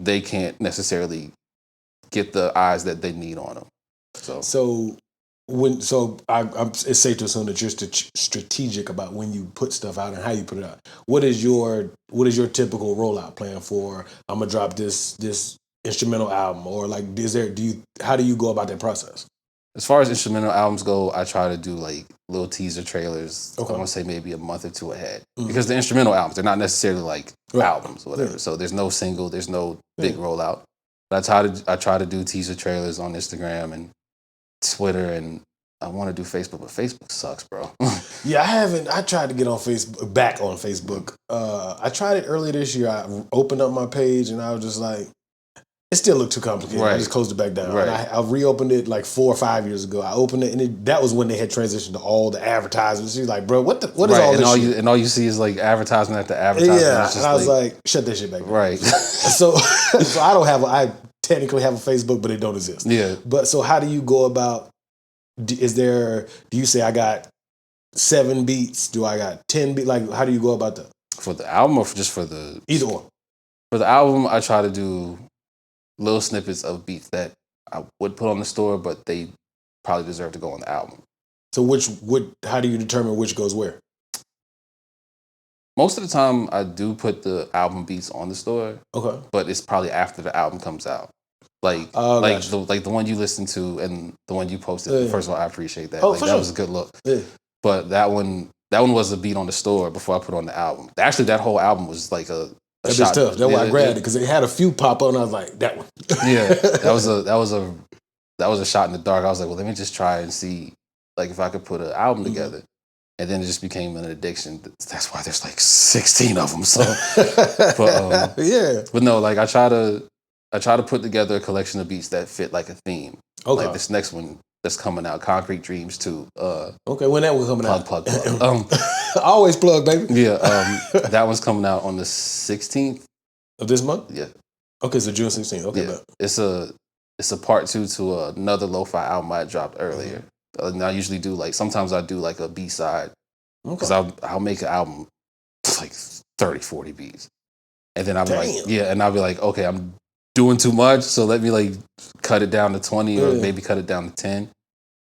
they can't necessarily get the eyes that they need on them. So it's safe to assume that you're strategic about when you put stuff out and how you put it out. What is your typical rollout plan for? I'm gonna drop this instrumental album, or like how do you go about that process? As far as instrumental albums go, I try to do like little teaser trailers. Okay. I want to say maybe a month or two ahead, because the instrumental albums, they're not necessarily like albums or whatever. Yeah. So there's no single, there's no big rollout. But I try to do teaser trailers on Instagram and Twitter, and I want to do Facebook, but Facebook sucks, bro. Yeah, I tried to get on Facebook, back on Facebook. I tried it earlier this year. I opened up my page and I was just like, it still looked too complicated. Right. I just closed it back down. Right. I reopened it like 4 or 5 years ago. I opened it, and that was when they had transitioned to all the advertisements. She's like, bro, what is all this shit? And all you see is like advertisement after advertisement. Yeah, and I was like, shut that shit back down. Right. So I technically have a Facebook, but it don't exist. Yeah. But so how do you go about, do you say I got 7 beats? Do I got 10 beats? Like, how do you go about that? For the album, or just for the... Either or. For the album, I try to do little snippets of beats that I would put on the store, but they probably deserve to go on the album. So how do you determine which goes where? Most of the time, I do put the album beats on the store. Okay. But it's probably after the album comes out. Like the one you listened to and the one you posted. Yeah. First of all, I appreciate that. That was a good look. Yeah. But that one was a beat on the store before I put on the album. Actually, that whole album was like a That was tough. That's why I grabbed it, because it had a few pop up, and I was like, that one. Yeah, that was a shot in the dark. I was like, well, let me just try and see, like, if I could put an album together. And then it just became an addiction. That's why there's like 16 of them. So, but no, like I try to put together a collection of beats that fit like a theme. Okay. Like this next one that's coming out, Concrete Dreams 2. Okay, when that one coming out? Plug. Always plug, baby. Yeah, that one's coming out on the 16th of this month. Yeah. Okay, so June 16th. Okay, yeah. It's a part 2 to another lo-fi album I dropped earlier. And I usually do sometimes I do like a B-side, because I'll make an album like 30, 40 beats, and then I'll be like, okay, I'm doing too much, so let me like cut it down to 20 or maybe cut it down to 10,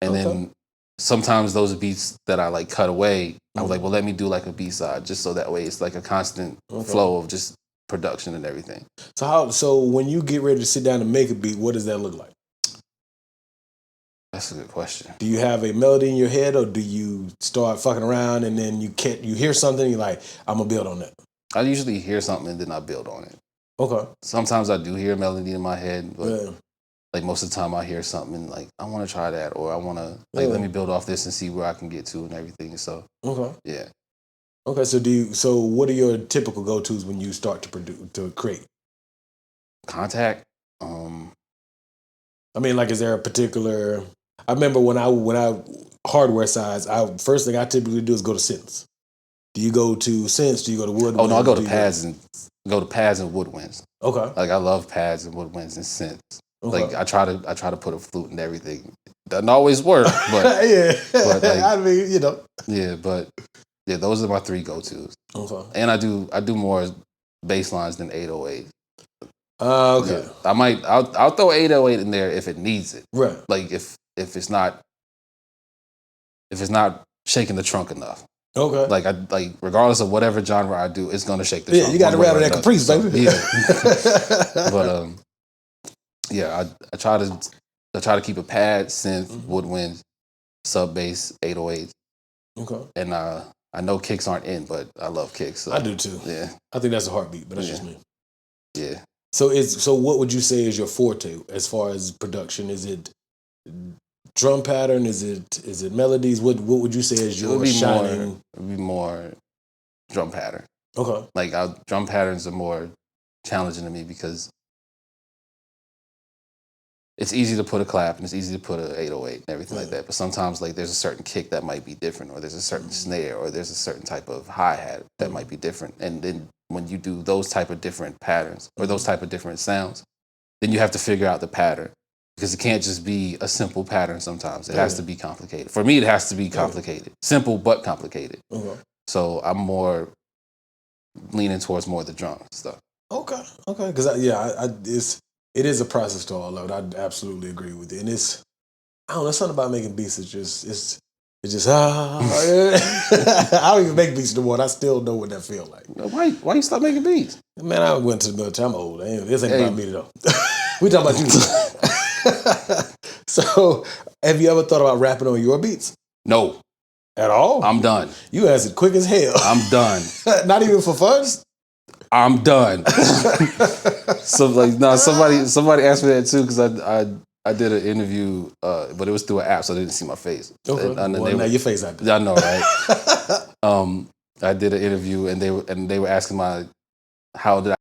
and then sometimes those beats that I like cut away, I was like, well, let me do like a B-side, just so that way it's like a constant flow of just production and everything. So when you get ready to sit down and make a beat, what does that look like? That's a good question. Do you have a melody in your head, or do you start fucking around and then you hear something and you're like, I'm going to build on that? I usually hear something and then I build on it. Okay. Sometimes I do hear a melody in my head, but like most of the time I hear something and like, I want to try that, or I want to let me build off this and see where I can get to and everything. So, yeah. Okay, so what are your typical go-tos when you start to create? Contact. I mean, like, is there a particular... I remember when I hardware size, first thing I typically do is go to synths. Do you go to synths? Do you go to woodwinds? Oh no, I go to pads and woodwinds. Okay. Like I love pads and woodwinds and synths. Okay. Like I try to put a flute and everything. Doesn't always work, but But like, I mean, you know. Yeah, but yeah, those are my 3 go-tos. Okay. And I do more bass lines than 808. Okay. Yeah. I'll throw 808 in there if it needs it. Right. Like if it's not shaking the trunk enough. Okay. Like regardless of whatever genre I do, it's gonna shake the trunk. Yeah, you got to rattle that Caprice, baby. Yeah. But I try to keep a pad, synth, woodwind, sub bass, 808. Okay. And I know kicks aren't in, but I love kicks. So, I do too. Yeah. I think that's a heartbeat, but that's just me. Yeah. So what would you say is your forte as far as production? Is it drum pattern? Is it melodies? What would you say is your shining? It would be more drum pattern. Okay. Like drum patterns are more challenging to me because it's easy to put a clap and it's easy to put an 808 and everything like that. But sometimes like there's a certain kick that might be different, or there's a certain snare, or there's a certain type of hi-hat that might be different. And then when you do those type of different patterns or those type of different sounds, then you have to figure out the pattern, because it can't just be a simple pattern sometimes. It has to be complicated. For me, it has to be complicated. Simple but complicated. So I'm more leaning towards more of the drum stuff. Okay, because it is a process to all of it. I absolutely agree with you, and I don't know, something about making beats. It's just I don't even make beats no more. And I still know what that feel like. Why you stop making beats? Man, I went to the military. I'm old. This ain't about me though. We talking about you. So, have you ever thought about rapping on your beats? No. At all? I'm done. You answered quick as hell. I'm done. Not even for fun? I'm done. So somebody asked me that too because I did an interview, but it was through an app, so they didn't see my face. Okay. Now your face out there. I know, right? I did an interview, and they were asking how did I